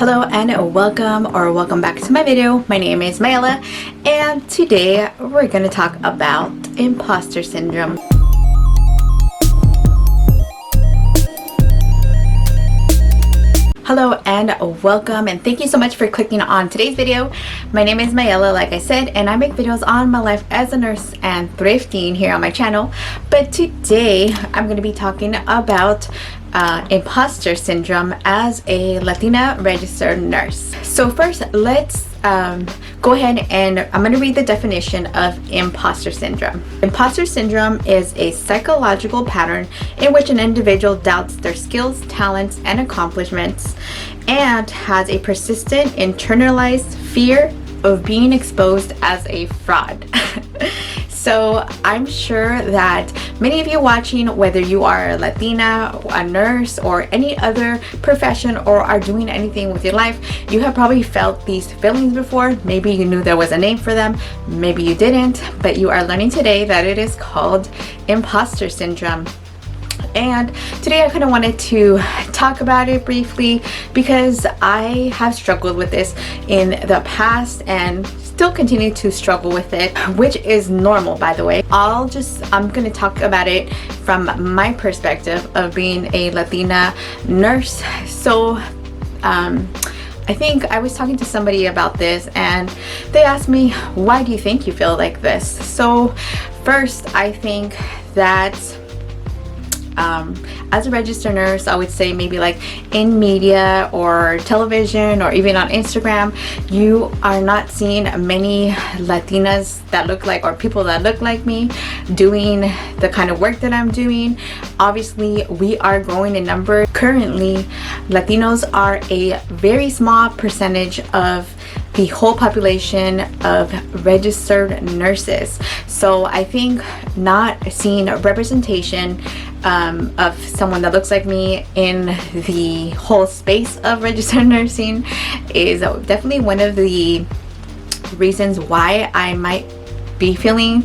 Hello and welcome back to my video. My name is Mayela and today we're going to talk about imposter syndrome. Hello and welcome, and thank you so much for clicking on today's video. My name is Mayela, like I said, and I make videos on my life as a nurse and thrifting here on my channel. But today I'm going to be talking about imposter syndrome as a Latina registered nurse. So first, let's go ahead and I'm going to read the definition of imposter syndrome. Imposter syndrome is a psychological pattern in which an individual doubts their skills, talents, and accomplishments and has a persistent internalized fear of being exposed as a fraud. So I'm sure that many of you watching, whether you are a Latina, a nurse, or any other profession, or are doing anything with your life, you have probably felt these feelings before. Maybe you knew there was a name for them, maybe you didn't, but you are learning today that it is called imposter syndrome. And today I kind of wanted to talk about it briefly because I have struggled with this in the past and still continue to struggle with it, which is normal, by the way. I'm going to talk about it from my perspective of being a Latina nurse. So I think I was talking to somebody about this and they asked me, why do you think you feel like this? So first, I think that as a registered nurse, I would say maybe like in media or television or even on Instagram, you are not seeing many Latinas that look like, or people that look like me, doing the kind of work that I'm doing. Obviously, we are growing in number. Currently, Latinos are a very small percentage of the whole population of registered nurses. So I think not seeing a representation of someone that looks like me in the whole space of registered nursing is definitely one of the reasons why I might be feeling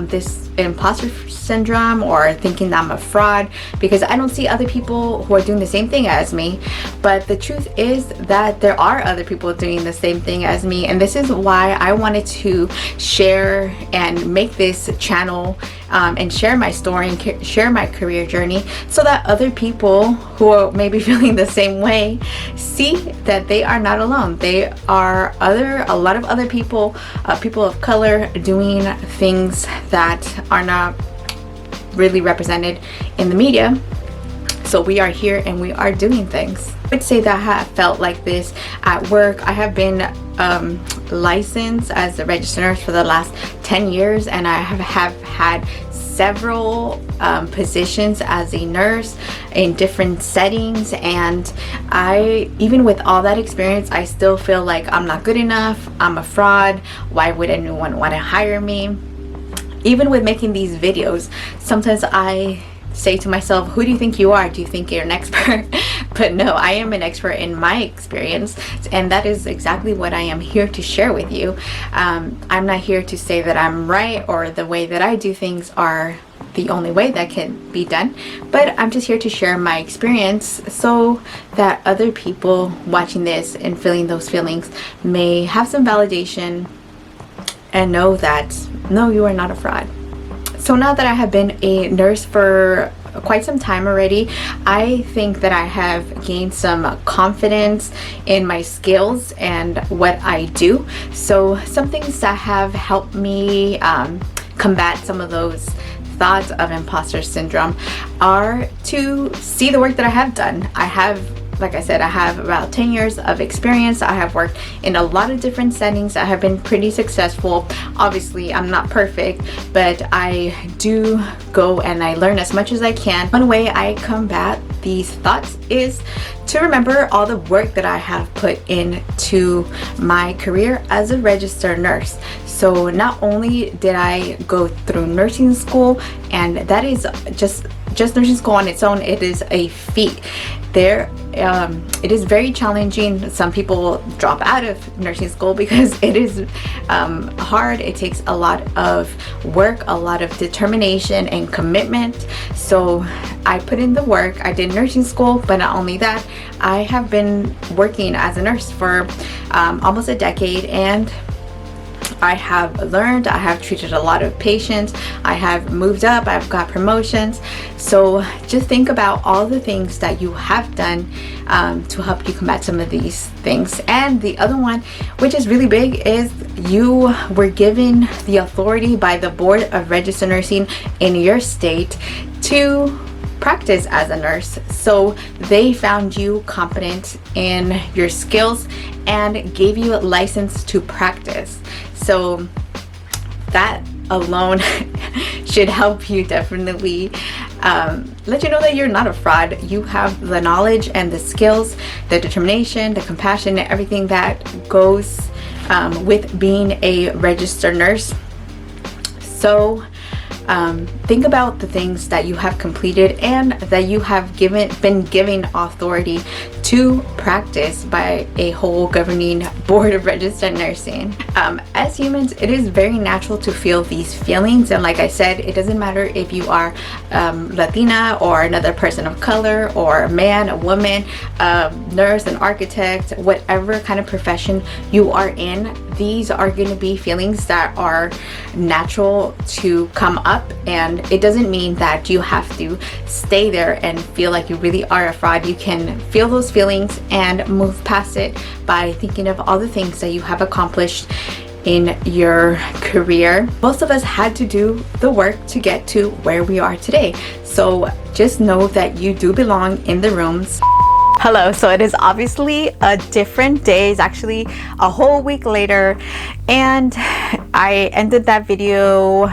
this imposter syndrome or thinking that I'm a fraud, because I don't see other people who are doing the same thing as me. But the truth is that there are other people doing the same thing as me, and this is why I wanted to share and make this channel and share my story and share my career journey, so that other people who are maybe feeling the same way see that they are not alone. They are a lot of other people, people of color, doing things that are not really represented in the media. So we are here and we are doing things. I would say that I have felt like this at work. I have been licensed as a registered nurse for the last 10 years, and I have had several positions as a nurse in different settings, and even with all that experience, I still feel like I'm not good enough, I'm a fraud, why would anyone want to hire me? Even with making these videos, sometimes I say to myself, who do you think you are? Do you think you're an expert? But no, I am an expert in my experience, and that is exactly what I am here to share with you. I'm not here to say that I'm right or the way that I do things are the only way that can be done, but I'm just here to share my experience so that other people watching this and feeling those feelings may have some validation and know that no, you are not a fraud. So now that I have been a nurse for quite some time already, I think that I have gained some confidence in my skills and what I do. So some things that have helped me combat some of those thoughts of imposter syndrome are to see the work that I have done. Like I said, I have about 10 years of experience. I have worked in a lot of different settings. I have been pretty successful. Obviously, I'm not perfect, but I do go and I learn as much as I can. One way I combat these thoughts is to remember all the work that I have put into my career as a registered nurse. So not only did I go through nursing school, and that is just nursing school on its own, it is a feat. it is very challenging. Some people drop out of nursing school because it is hard. It takes a lot of work, a lot of determination and commitment. So I put in the work. I did nursing school, but not only that, I have been working as a nurse for almost a decade, and I have learned, I have treated a lot of patients, I have moved up, I've got promotions. So just think about all the things that you have done to help you combat some of these things. And the other one, which is really big, is you were given the authority by the Board of Registered Nursing in your state to practice as a nurse. So they found you competent in your skills and gave you a license to practice. So that alone should help you definitely let you know that you're not a fraud. You have the knowledge and the skills, the determination, the compassion, and everything that goes with being a registered nurse. So think about the things that you have completed and that you have been given authority to practice by a whole governing board of registered nursing. As humans, it is very natural to feel these feelings, and like I said, it doesn't matter if you are Latina or another person of color, or a man, a woman, a nurse, an architect, whatever kind of profession you are in. These are going to be feelings that are natural to come up, and it doesn't mean that you have to stay there and feel like you really are a fraud. You can feel those feelings and move past it by thinking of all the things that you have accomplished in your career. Most of us had to do the work to get to where we are today. So just know that you do belong in the rooms. Hello, so it is obviously a different day. It's actually a whole week later, and I ended that video.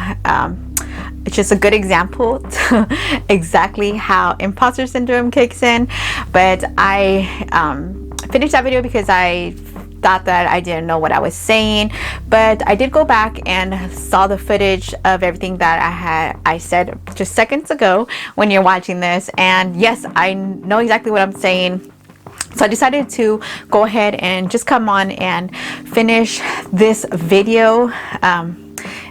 It's just a good example to exactly how imposter syndrome kicks in. But I finished that video because I thought that I didn't know what I was saying, but I did go back and saw the footage of everything that I said just seconds ago when you're watching this, and yes, I know exactly what I'm saying. So I decided to go ahead and just come on and finish this video.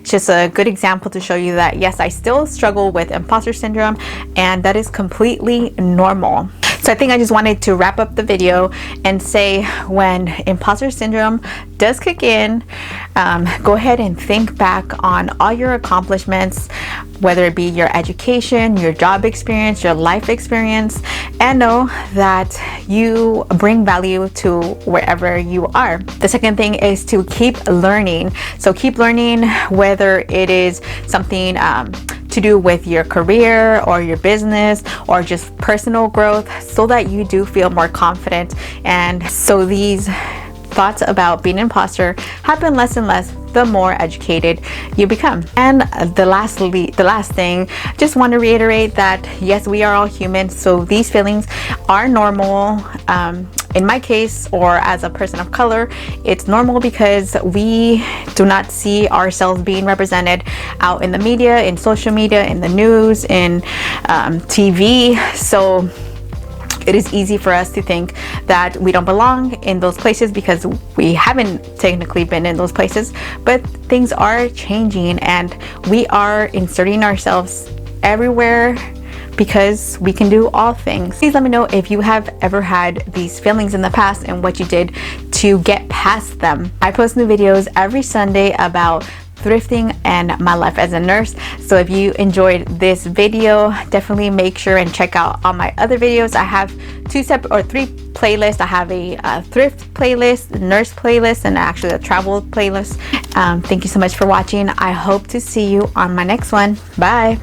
It's just a good example to show you that yes, I still struggle with imposter syndrome, and that is completely normal. So I think I just wanted to wrap up the video and say, when imposter syndrome does kick in, go ahead and think back on all your accomplishments, whether it be your education, your job experience, your life experience, and know that you bring value to wherever you are. The second thing is to keep learning. So keep learning, whether it is something to do with your career or your business or just personal growth, so that you do feel more confident, and so these thoughts about being an imposter happen less and less the more educated you become. And the last thing, just want to reiterate that yes, we are all human, so these feelings are normal. In my case, or as a person of color, it's normal because we do not see ourselves being represented out in the media, in social media, in the news, in TV. So it is easy for us to think that we don't belong in those places because we haven't technically been in those places. But things are changing, and we are inserting ourselves everywhere because we can do all things. Please let me know if you have ever had these feelings in the past and what you did to get past them. I post new videos every Sunday about thrifting and my life as a nurse. So if you enjoyed this video, definitely make sure and check out all my other videos. I have three playlists. I have a thrift playlist, nurse playlist, and actually a travel playlist. Thank you so much for watching. I hope to see you on my next one. Bye.